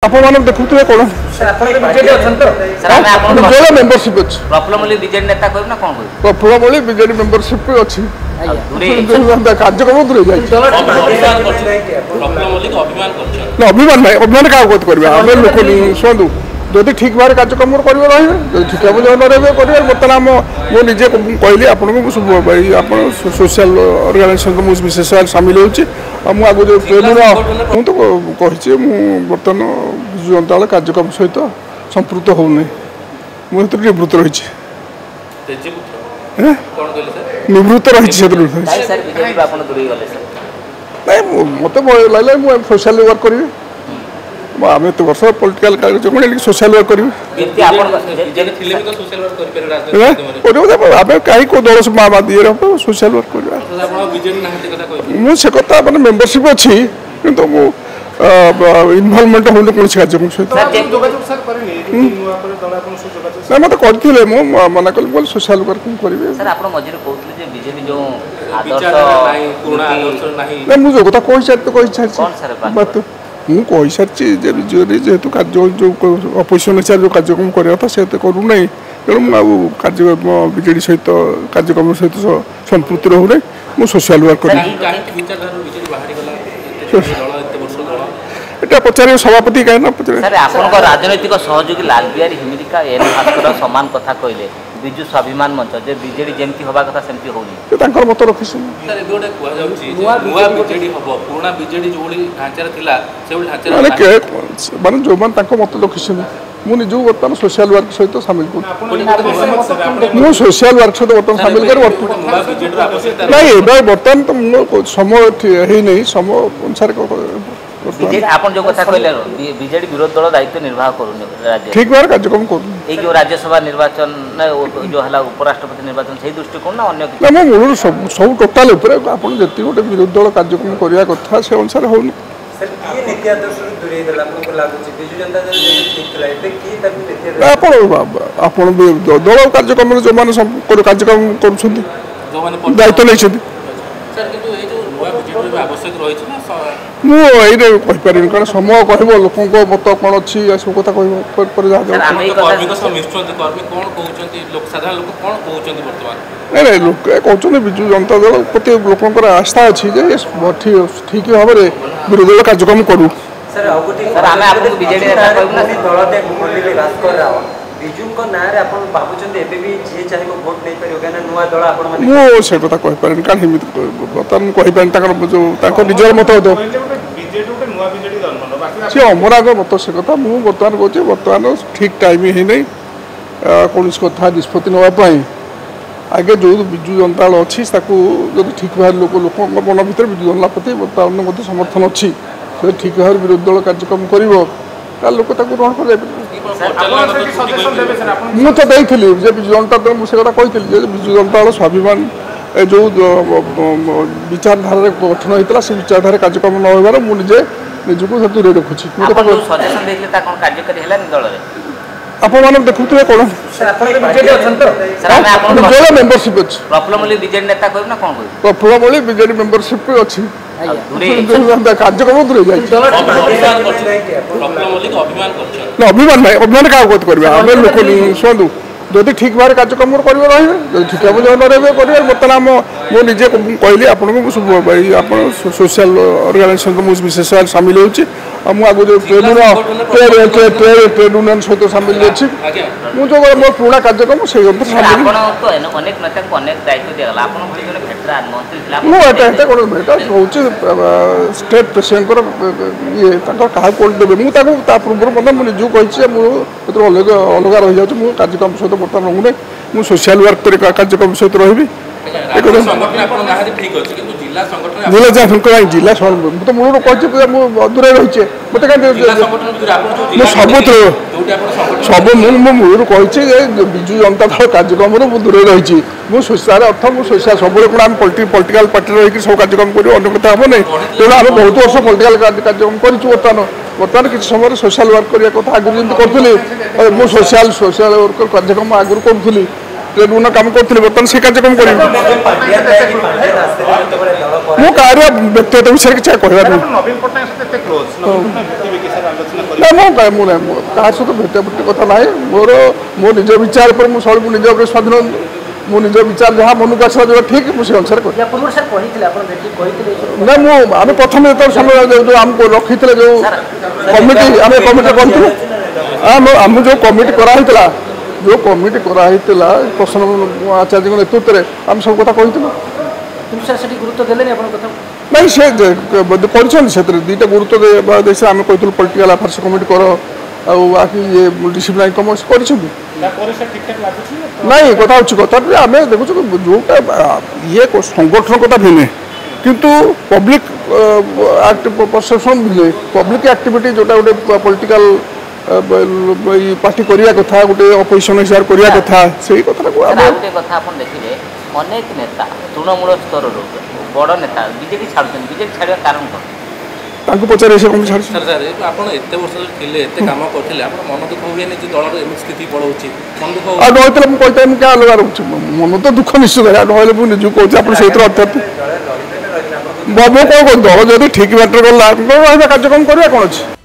आपण मानव देखुते कोन जो मेंबरशिप अछि प्रफुल्ल बीजेडी नेता कहब ना कोन कहब प्रफुल्ल बीजेडी मेंबरशिप अछि कार्यक्रम दूरे जाय अभिमान नहीं अभिमान का करबे हम लोक सुनू जदि ठीक भाव कार्यक्रम कर रही ठीक भाव रही बर्तमान मो निजे कहली आपन सोशल ऑर्गेनाइजेशन मुझे विशेष सामिल होगी आगे जो मुझे तो कही बर्तमान विजु जनता दल कार्यक्रम सहित संपृक्त होना मुझे निवृत्त रही निवृत्त रही मत लगे मुझे सोशल वर्क करी आम एत वर्ष पॉलिटिकल कार्यक्रम सोशल वर्क करें कहीं को दल ये सोशल वर्क कर मुझे कथा मैंने मेंबरशिप अच्छी किंतु इनवॉल्वमेंट होने कौन कार्यक्रम सहित ना मत करते मना कल सोशल वर्क करेंगे मुझे कथा कही सारी मुझे कही सारी जेहेतु कार्य जो अपोजिशन हिसाब जो कार्यक्रम करवा था से करूना तेणु कार्यक्रम बीजेडी सहित कार्यक्रम सहित संपृक्त रोना मुझे सोशल वर्क कर पचार सभापति कहीं पचार राजनैतिक सहयोगी लाल बिहारी हिमिरिका एन भास्कर सामान कथा कहले विजु स्वाभिमान मंच जे बीजेडी जेमती होबा कथा सेमती होनी तांकर मत रखिस सर एगोटे कुआ जाउची नुवा बीजेडी हबो पुराना बीजेडी जोडी ढांचार थिला सेउ ढांचार माने जो मान तांको मत रखिस मु निजु बर्तमान सोशल वर्क सहित शामिल कर मु सोशल वर्क सहित बर्तमान शामिल कर नहीं बर्तमान तो समय हे नहीं समय अनुसार आपन जो कथा कहले बीजेडी विरोध दल दायित्व निर्वाह करूनी राज्य ठीक बार कार्यक्रम करू ए जो राज्यसभा निर्वाचन जो हला उपराष्ट्रपति निर्वाचन सही दृष्टिकोण ना अन्य ना मो मूल सब टोटल ऊपर आपन जति गोटे विरोध दल कार्यक्रम करिया कथा से अनुसार होनी सर की नीति आदर्श दूरे दल आपको लागु छी बिजु जनता दल ठीक थला एते की ताकू नीति आपन दल कार्यक्रम जो माने कार्यक्रम करूछंती जो माने दायित्व नै छथि सर किंतु ए जो नुवा बीजेडी आवश्यक रही छी ना मुझे कारण समय कह लोक मत कौन अच्छी सब कथा नहीं लोक कहते विजु जनता दल प्रति लोक आस्था अच्छी ठीक भाव में विरोधी दल कार्यक्रम करूँ से कथा कहीपर कारण बर्तमान कहीपर जो निजर मत सी अमर आग मत से कथा मुझे बर्तमान कहे बर्तमान ठीक टाइम ही नहीं कौन कथा निष्पत्ति नापी आगे जो विजु जनता दल अच्छी जब ठीक भाव लोक मन भर विजु जनता प्रति बर्तमान समर्थन अच्छी ठीक भाव विरोधी दल कार्यक्रम कर लोक ग्रहण कर मुझे तो देती विजु जनता दल मुझे कथा कही विजु जनता दल स्वाभिमान जो विचारधारा गठन होता से विचारधारा कार्यक्रम न होबार मुझे निजक दूरे रखुच्छी आपण मानव देखुते कोन जो मेंबरशिप अछि प्रफुल्ल बीजेडी नेता कहब ना कोन कहब प्रफुल्ल बीजेडी मेंबरशिप अछि कार्यक्रम दूरे जाय अभिमान नहीं अभिमान का करबे हम लोक सुनू जदि ठीक भाव कार्यक्रम कर रही ठीक भाव रही बर्तमान मो निजे कहली आपन सोशल ऑर्गेनाइजेशन मुझे विशेष सामिल होगी आगे जो ट्रेड यूनियन सहित सामिल अच्छी मुझे मोर पुराना कार्यक्रम से स्टेट प्रेसिडेंट ये क्या कौन देवे मुझे पूर्व मुझे निजू कही अलग रही जाऊँ कार्यक्रम सहित बर्तमान रहूना मुझे सोशल वर्क कार्यक्रम सहित रही जिला तो मूल कही दूरे रही मत सब मूल कही विजु जनता दल कार्यक्रम दूरे रही मुझे अर्थ मुझे सब पॉलिटिकल पार्टी रही सब कार्यक्रम कर अन्य कथा हम नहीं तेणु आम बहुत वर्ष पॉलिटिकल कार्यक्रम कर बर्तमान किसी समय सोशल वर्क करने कथा आगुरी जमी करी मुझे सोशल वर्क कार्यक्रम आगुरी करी ट्रेड यूनियन काम करी बर्तमान से कार्यक्रम कर कार्य व्यक्तिगत विषय किसी कहना ନା ମୁଁ କାହା ସହିତ ଭେଟାଭେଟି କଥା ନାହିଁ ମୋ ନିଜ ବିଚାର ଉପରେ ମୁଁ ସବୁ ନିଜ ଉପରେ ସ୍ୱାଧୀନ ମୁଁ ନିଜ ବିଚାର ଯାହା ମନକୁ ଆସିଲା ଯେଉଁଟା ଠିକ୍ ମୁଁ ସେ ଅନୁସାରେ କরি ନା ମୁଁ ଆମେ ପ୍ରଥମେ ଯେତେବେଳେ ସମୟ ଯେଉଁ ଆମକୁ ରଖିଥିଲେ ଯେଉଁ କମିଟି ଆମେ କମିଟି କରିଥିଲୁ ଆମ ଯେଉଁ କମିଟି କରାହେଇଥିଲା ପ୍ରସନ୍ନ ଆଚାର୍ଯ୍ୟଙ୍କ ନେତୃତ୍ୱରେ ଆମେ ସବୁ କଥା କହିଥିଲୁ ନାଇଁ ସେ କରିଛନ୍ତି ସେଥିରେ ଦୁଇଟା ଗୁରୁତ୍ୱ ଦେଇ ଆମେ କହିଥିଲୁ ପଲିଟିକାଲ ଆଫେୟାର୍ସ କମିଟି କର ଆଉ ବାକି ଇଏ ଡିସିପ୍ଲିନାରୀ କମିଟି କରିଛନ୍ତି ନାଇଁ କଥା ହେଉଛି କଥାରେ ଆମେ ଦେଖୁଛୁ ଯେଉଁଟା ଇଏ ସଂଗଠନ କଥା ଭିନେ କିନ୍ତୁ ପବ୍ଲିକ ପରସେପସନ୍ ଭିନେ ପବ୍ଲିକ ଆକ୍ଟିଭିଟି ଯେଉଁଟା ଗୋଟେ ପଲିଟିକାଲ ପାର୍ଟି କରିବା କଥା ଗୋଟେ ଅପୋଜିସନ ହିସାବରେ କରିବା କଥା ସେଇ କଥାଟାକୁ ଗୋଟେ କଥା ଆପଣ ଦେଖିବେ ଅନେକ ନେତା ତୃଣମୂଳ ସ୍ତରରୁ ବଡ଼ ନେତା ବିଜେପି ଛାଡ଼ୁଛନ୍ତି ବିଜେପି ଛାଡ଼ିବା କାରଣ କ'ଣ ତାଙ୍କୁ ପଚାରେ ସେ କ'ଣ ଛାଡ଼ୁଛି ଆପଣ ଏତେ ବର୍ଷ ଥିଲେ ଏତେ କାମ କରିଥିଲେ ଆପଣ ମନ ଦୁଃଖ ହୁଏନି ଯେ ଦଳର ଏମିତି ସ୍ଥିତି ପଳାଉଛି ମନ ଦୁଃଖ ଆଉ ରହିଥିଲେ ମୁଁ କହିଥାଏ ମୁଁ କାହା ଅଲଗା ରହୁଛି ମନ ତ ଦୁଃଖ ନିଶ୍ଚିତ ରହିଲେ ମୁଁ ନିଜକୁ କହୁଛି ଆପଣ ସେଇଥିରେ ଅର୍ଥାତ୍ ମୁଁ କ'ଣ ଦଳ ଯଦି ଠିକ୍ ବାଟରେ ଗଲା ରହିବା କାର୍ଯ୍ୟକ୍ରମ କରିବା କ'ଣ ଅଛି